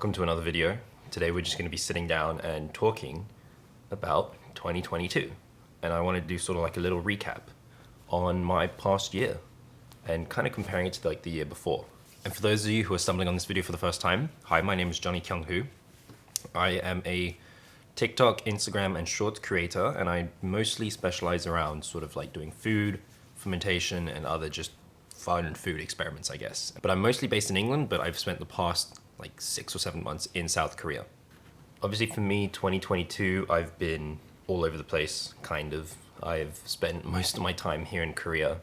welcome to another video. Today we're just going to be sitting down and talking about 2022, and I wanted to do sort of like a little recap on my past year and kind of comparing it to like the year before. And for those of you who are stumbling on this video for the first time, hi, my name is johnny.kyunghwo. I am a TikTok, Instagram, and Shorts creator, and I mostly specialize around sort of like doing food, fermentation, and other just fun food experiments, I guess. But I'm mostly based in England, but I've spent the past like 6 or 7 months in South Korea. Obviously for me, 2022, I've been all over the place, kind of. I've spent most of my time here in Korea.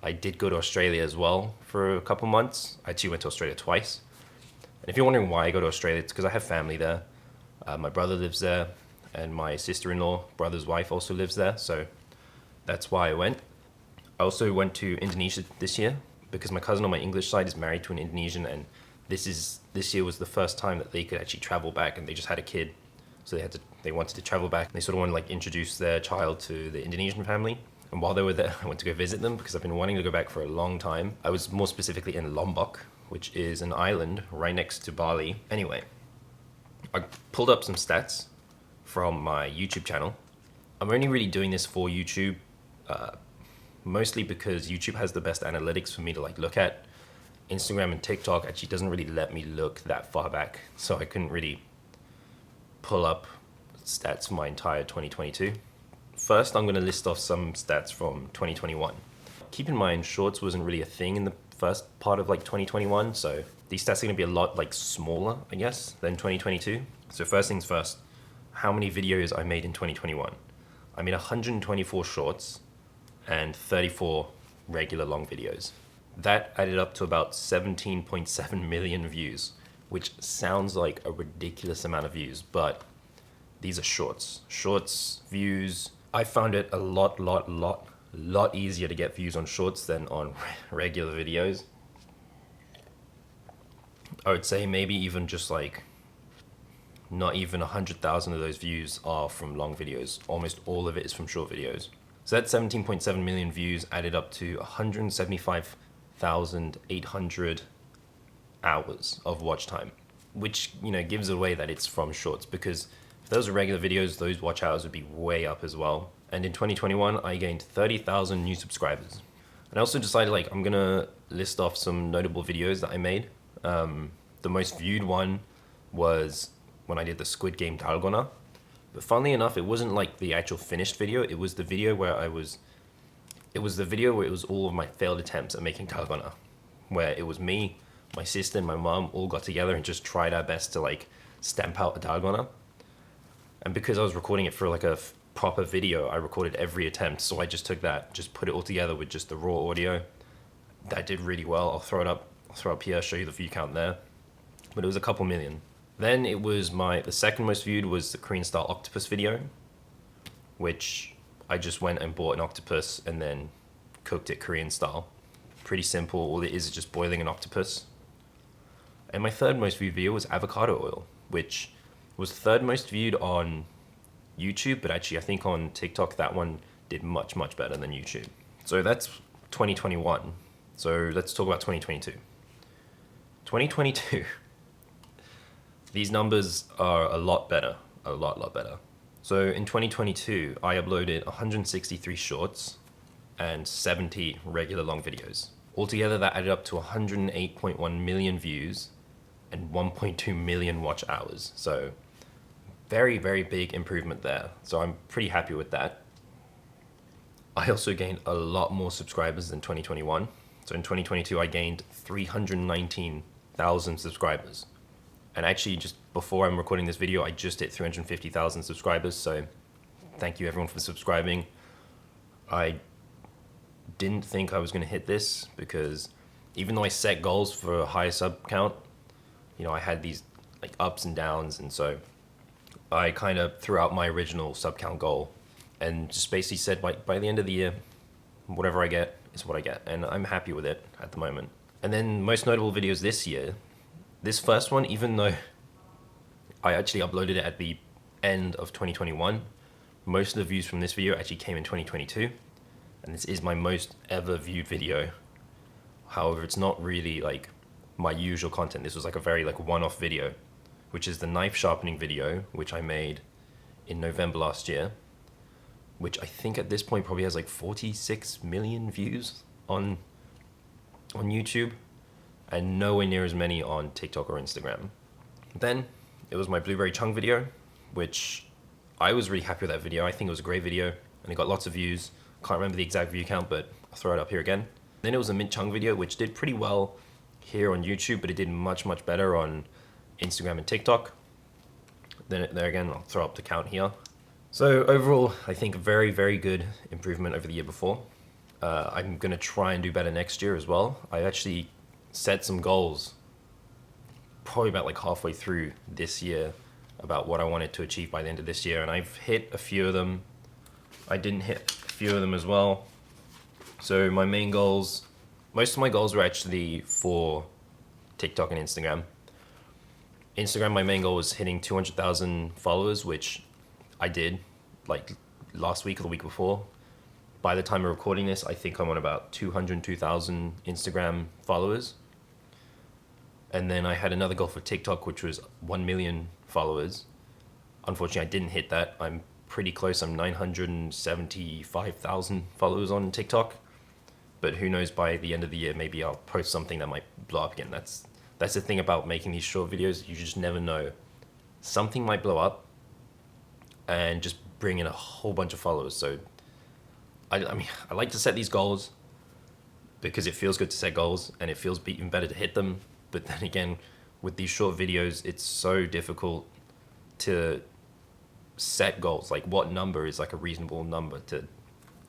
I did go to Australia as well for a couple months. I actually went to Australia twice. And if you're wondering why I go to Australia, it's because I have family there. My brother lives there, and my sister-in-law, brother's wife, also lives there, so that's why I went. I also went to Indonesia this year because my cousin on my English side is married to an Indonesian, and this year was the first time that they could actually travel back, and they just had a kid, so they wanted to travel back. They sort of wanted to like introduce their child to the Indonesian family. And while they were there, I went to go visit them because I've been wanting to go back for a long time. I was more specifically in Lombok, which is an island right next to Bali. Anyway, I pulled up some stats from my YouTube channel. I'm only really doing this for YouTube, mostly because YouTube has the best analytics for me to like look at. Instagram and TikTok actually doesn't really let me look that far back, so I couldn't really pull up stats for my entire 2022. First, I'm going to list off some stats from 2021. Keep in mind, Shorts wasn't really a thing in the first part of like 2021, so these stats are going to be a lot like smaller, I guess, than 2022. So first things first, how many videos I made in 2021? I made 124 shorts and 34 regular long videos. That added up to about 17.7 million views, which sounds like a ridiculous amount of views, but these are shorts. Shorts views, I found it a lot easier to get views on shorts than on regular videos. I would say maybe even just like not even 100,000 of those views are from long videos. Almost all of it is from short videos. So that 17.7 million views added up to 175,800 hours of watch time, which, you know, gives away that it's from shorts, because if those are regular videos, those watch hours would be way up as well. And in 2021, I gained 30,000 new subscribers. And I also decided like I'm gonna list off some notable videos that I made. The most viewed one was when I did the Squid Game dalgona. But funnily enough, it wasn't like the actual finished video. It was the video where it was all of my failed attempts at making dalgona, where it was me, my sister, and my mom all got together and just tried our best to like stamp out a dalgona. And because I was recording it for like a proper video, I recorded every attempt. So I just took that, just put it all together with just the raw audio. That did really well. I'll throw it up here, show you the view count there. But it was a couple million. Then it was the second most viewed was the Korean style octopus video, which I just went and bought an octopus and then cooked it Korean style. Pretty simple. All it is just boiling an octopus. And my third most viewed video was avocado oil, which was third most viewed on YouTube, but actually I think on TikTok that one did much better than YouTube. So that's 2021. So let's talk about 2022. 2022. These numbers are a lot better, a lot better. So in 2022, I uploaded 163 shorts and 70 regular long videos. Altogether, that added up to 108.1 million views and 1.2 million watch hours. So very big improvement there. So I'm pretty happy with that. I also gained a lot more subscribers than 2021. So in 2022, I gained 319,000 subscribers. And actually, just before I'm recording this video, I just hit 350,000 subscribers. So thank you everyone for subscribing. I didn't think I was going to hit this because even though I set goals for a higher sub count, you know, I had these like ups and downs. And so I kind of threw out my original sub count goal and just basically said by the end of the year, whatever I get is what I get. And I'm happy with it at the moment. And then most notable videos this year. This first one, even though I actually uploaded it at the end of 2021, most of the views from this video actually came in 2022, and this is my most ever viewed video. However, it's not really like my usual content. This was like a very like one-off video. which is the knife sharpening video, which I made in November last year, which I think at this point probably has like 46 million views on YouTube, and nowhere near as many on TikTok or Instagram. Then it was my blueberry chung video, which I was really happy with that video. I think it was a great video and it got lots of views. Can't remember the exact view count, but I'll throw it up here again. Then it was a mint chung video, which did pretty well here on YouTube, but it did much better on Instagram and TikTok. Then there again, I'll throw up the count here. So overall, I think a very good improvement over the year before. I'm gonna try and do better next year as well. I actually set some goals probably about like halfway through this year about what I wanted to achieve by the end of this year, and I've hit a few of them. I didn't hit a few of them as well. So my main goals, most of my goals were actually for TikTok and Instagram. Instagram, my main goal was hitting 200,000 followers, which I did like last week or the week before. By the time of recording this, I think I'm on about 202,000 Instagram followers. And then I had another goal for TikTok, which was 1 million followers. Unfortunately, I didn't hit that. I'm pretty close. I'm 975,000 followers on TikTok. But who knows, by the end of the year, maybe I'll post something that might blow up again. That's the thing about making these short videos. You just never know. Something might blow up and just bring in a whole bunch of followers. So I mean, I like to set these goals because it feels good to set goals and it feels even better to hit them. But then again, with these short videos, it's so difficult to set goals. Like, what number is like a reasonable number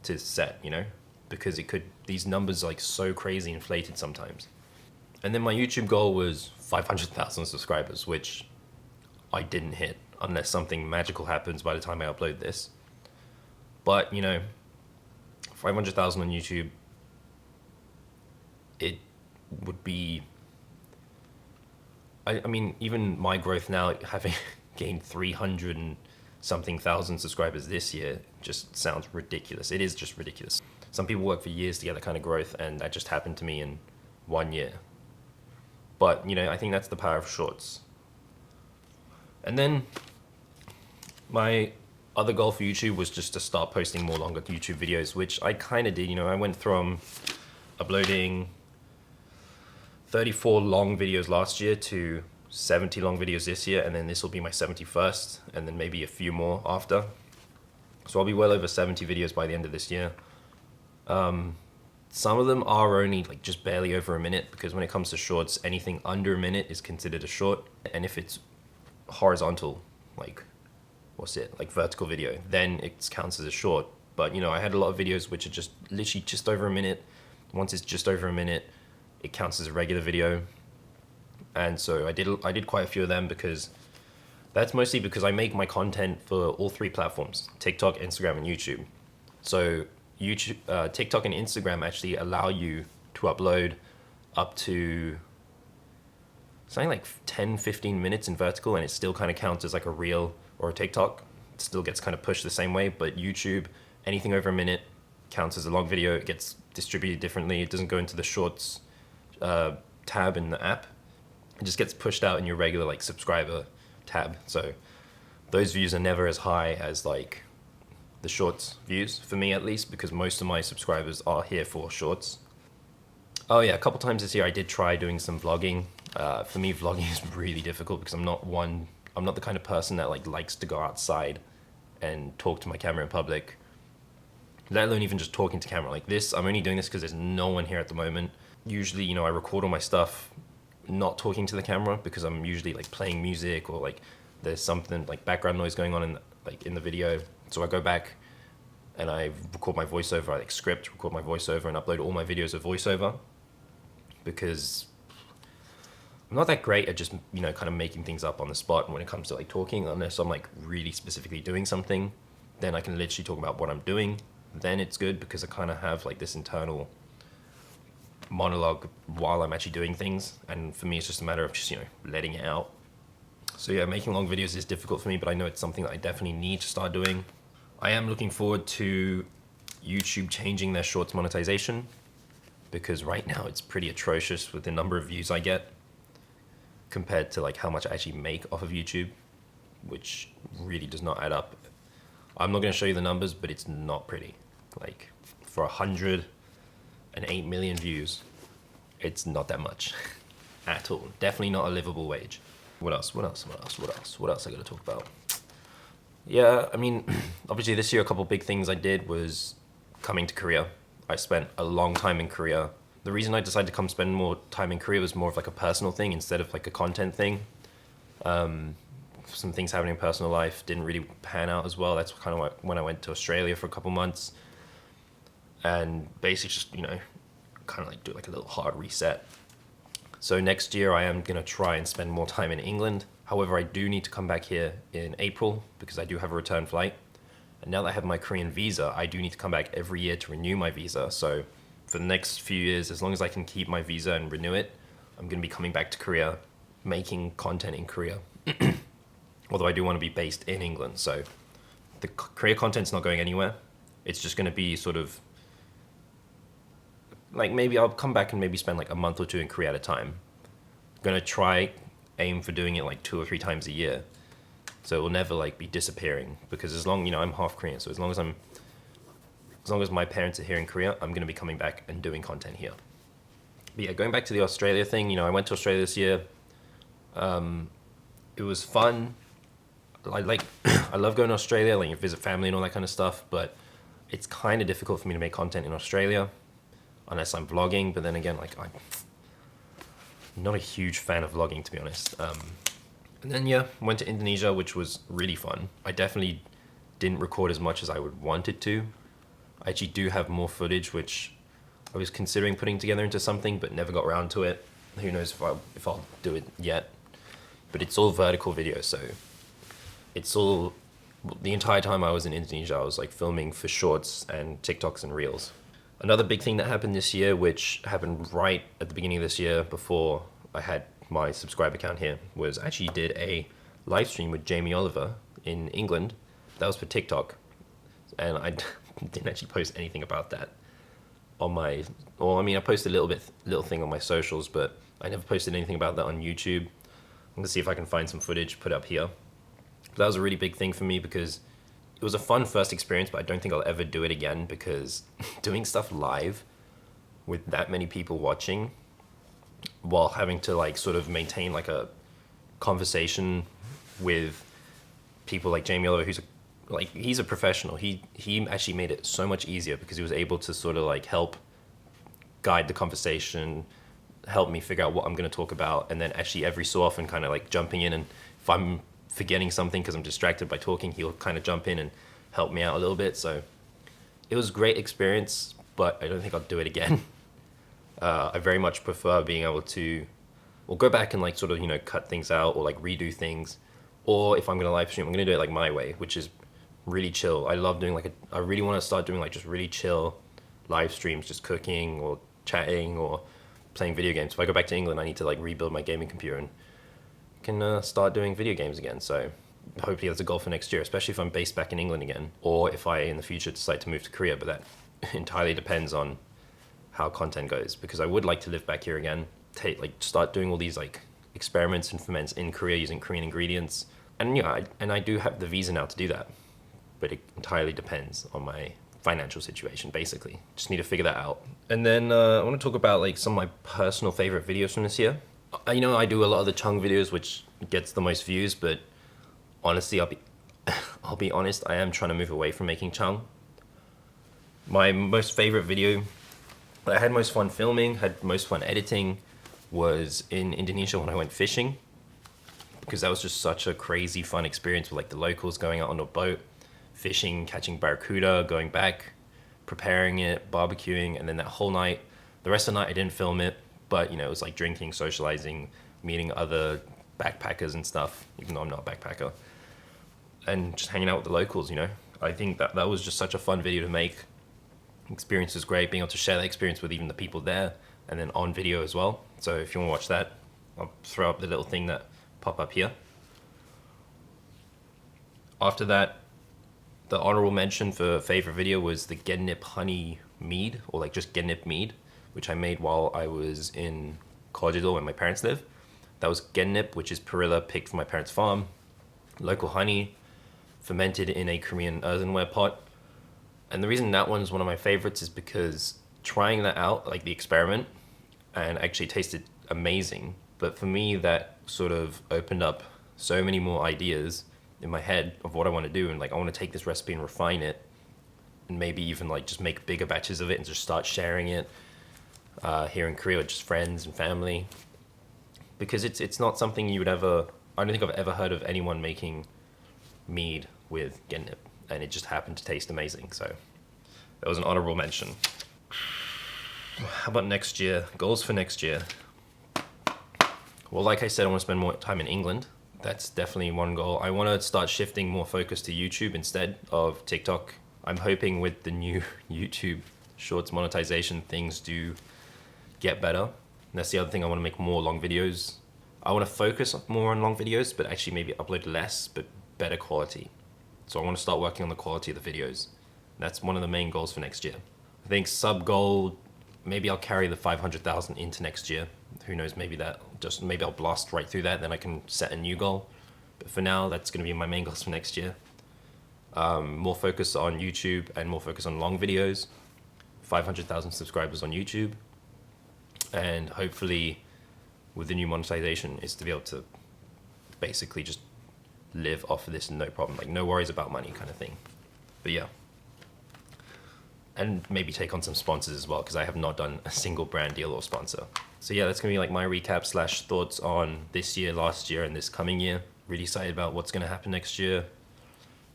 to set, you know? Because these numbers are like so crazy inflated sometimes. And then my YouTube goal was 500,000 subscribers, which I didn't hit unless something magical happens by the time I upload this. But, you know, 500,000 on YouTube, it would be, I mean, even my growth now, having gained 300 and something thousand subscribers this year, just sounds ridiculous. It is just ridiculous. Some people work for years to get that kind of growth, and that just happened to me in 1 year. But, you know, I think that's the power of shorts. And then my other goal for YouTube was just to start posting more longer YouTube videos, which I kind of did. You know, I went from uploading 34 long videos last year to 70 long videos this year, and then this will be my 71st, and then maybe a few more after. So I'll be well over 70 videos by the end of this year. Some of them are only like just barely over a minute, because when it comes to shorts, anything under a minute is considered a short. And if it's horizontal, like, like vertical video, then it counts as a short. But, you know, I had a lot of videos which are just literally just over a minute. Once it's just over a minute, it counts as a regular video. And so I did quite a few of them, because that's mostly because I make my content for all three platforms: TikTok, Instagram, and YouTube. So YouTube, TikTok and Instagram actually allow you to upload up to something like 10-15 minutes in vertical, and it still kind of counts as like a reel or a TikTok. It still gets kind of pushed the same way. But YouTube, anything over a minute counts as a long video. It gets distributed differently. It doesn't go into the shorts tab in the app. It just gets pushed out in your regular like subscriber tab. So those views are never as high as like the shorts views, for me at least, because most of my subscribers are here for shorts. Oh yeah, a couple times this year I did try doing some vlogging. For me, vlogging is really difficult because I'm not the kind of person that like likes to go outside and talk to my camera in public, let alone even just talking to camera like this. I'm only doing this because there's no one here at the moment. Usually, you know, I record all my stuff not talking to the camera, because I'm usually like playing music, or like there's something like background noise going on in the video. So I go back and I record my voiceover. I like record my voiceover and upload all my videos of voiceover, because I'm not that great at just, you know, kind of making things up on the spot when it comes to like talking, unless I'm like really specifically doing something. Then I can literally talk about what I'm doing. Then it's good, because I kind of have like this internal monologue while I'm actually doing things. And for me, it's just a matter of just, you know, letting it out. So yeah, making long videos is difficult for me, but I know it's something that I definitely need to start doing. I am looking forward to YouTube changing their shorts monetization, because right now it's pretty atrocious with the number of views I get. compared to like how much I actually make off of YouTube, which really does not add up. I'm not going to show you the numbers, but it's not pretty. Like for 108 million views, it's not that much at all. Definitely not a livable wage. What else I got to talk about? Yeah, I mean, obviously this year a couple big things I did was coming to Korea. I spent a long time in Korea. The reason I decided to come spend more time in Korea was more of like a personal thing instead of like a content thing. Some things happening in personal life didn't really pan out as well. That's kind of when I went to Australia for a couple months, and basically just, you know, kind of like do like a little hard reset. So next year I am gonna try and spend more time in England. However, I do need to come back here in April because I do have a return flight. And now that I have my Korean visa, I do need to come back every year to renew my visa. So for the next few years, as long as I can keep my visa and renew it, I'm gonna be coming back to Korea, making content in Korea. Although I do want to be based in England, so the Korea content's not going anywhere. It's just going to be sort of like, maybe I'll come back and maybe spend like a month or two in Korea at a time. I'm going to aim for doing it like 2 or 3 times a year. So it will never like be disappearing, because as long, you know, I'm half Korean, so as long as my parents are here in Korea, I'm going to be coming back and doing content here. But yeah, going back to the Australia thing, you know, I went to Australia this year. It was fun. I love going to Australia, like visit family and all that kind of stuff, but it's kind of difficult for me to make content in Australia unless I'm vlogging. But then again, like I'm not a huge fan of vlogging, to be honest. And then yeah, went to Indonesia, which was really fun. I definitely didn't record as much as I would wanted to. I actually do have more footage, which I was considering putting together into something, but never got around to it. Who knows if I'll do it yet. But it's all vertical video, so it's all, the entire time I was in Indonesia, I was like filming for shorts and TikToks and Reels. Another big thing that happened this year, which happened right at the beginning of this year before I had my subscriber count here, was I actually did a live stream with Jamie Oliver in England. That was for TikTok. And I didn't actually post anything about that on my, or I mean, I posted a little thing on my socials, but I never posted anything about that on YouTube. I'm gonna see if I can find some footage, put it up here. But that was a really big thing for me because it was a fun first experience, but I don't think I'll ever do it again, because doing stuff live with that many people watching while having to like sort of maintain like a conversation with people like Jamie Oliver, he's a professional. He actually made it so much easier because he was able to sort of like help guide the conversation, help me figure out what I'm going to talk about, and then actually every so often kind of like jumping in, and if I'm forgetting something because I'm distracted by talking, he'll kind of jump in and help me out a little bit. So it was a great experience, but I don't think I'll do it again. I very much prefer being able to, well, go back and like sort of, you know, cut things out or like redo things. Or if I'm going to live stream, I'm going to do it like my way, which is really chill. I love doing I really want to start doing like just really chill live streams, just cooking or chatting or playing video games. If I go back to England, I need to like rebuild my gaming computer and can start doing video games again. So hopefully that's a goal for next year, especially if I'm based back in England again, or if I in the future decide to move to Korea. But that entirely depends on how content goes, because I would like to live back here again, start doing all these like experiments and ferments in Korea using Korean ingredients. And yeah, I do have the visa now to do that, but it entirely depends on my financial situation, basically. Just need to figure that out. And then I want to talk about like some of my personal favorite videos from this year. You know, I do a lot of the Chung videos, which gets the most views, but honestly, I'll be honest, I am trying to move away from making Chung. My most favorite video that I had most fun filming, had most fun editing, was in Indonesia when I went fishing, because that was just such a crazy fun experience with like the locals going out on a boat, fishing, catching barracuda, going back, preparing it, barbecuing, and then that whole night, the rest of the night I didn't film it, but you know, it was like drinking, socializing, meeting other backpackers and stuff, even though I'm not a backpacker, and just hanging out with the locals, you know. I think that was just such a fun video to make. Experience was great, being able to share that experience with even the people there, and then on video as well. So if you want to watch that, I'll throw up the little thing that pop up here. After that, the honorable mention for favorite video was the Genip honey mead, or like just Genip mead, which I made while I was in Kojedo where my parents live. That was gennip, which is perilla picked from my parents' farm, local honey, fermented in a Korean earthenware pot. And the reason that one's one of my favorites is because trying that out, like the experiment, and actually tasted amazing. But for me, that sort of opened up so many more ideas in my head of what I want to do. And like, I want to take this recipe and refine it, and maybe even like just make bigger batches of it and just start sharing it here in Korea with just friends and family. Because it's not something you would ever, I don't think I've ever heard of anyone making mead with gennip, and it just happened to taste amazing. So that was an honorable mention. How about next year? Goals for next year. Well, like I said, I want to spend more time in England. That's definitely one goal. I want to start shifting more focus to YouTube instead of TikTok. I'm hoping with the new YouTube Shorts monetization, things do get better. And that's the other thing. I want to make more long videos. I want to focus more on long videos, but actually maybe upload less, but better quality. So I want to start working on the quality of the videos. That's one of the main goals for next year. I think sub goal, maybe I'll carry the 500,000 into next year. Who knows, maybe I'll blast right through that, then I can set a new goal. But for now, that's going to be my main goals for next year. More focus on YouTube and more focus on long videos. 500,000 subscribers on YouTube. And hopefully with the new monetization is to be able to basically just live off of this no problem, like no worries about money kind of thing. But yeah. And maybe take on some sponsors as well, because I have not done a single brand deal or sponsor. So yeah, that's gonna be like my recap / thoughts on this year, last year, and this coming year. Really excited about what's gonna happen next year.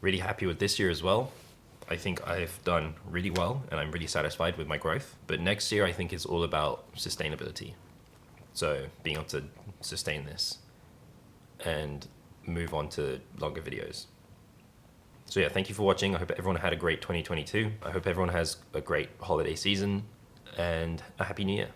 Really happy with this year as well. I think I've done really well and I'm really satisfied with my growth. But next year I think is all about sustainability. So being able to sustain this and move on to longer videos. So yeah, thank you for watching. I hope everyone had a great 2022. I hope everyone has a great holiday season and a happy new year.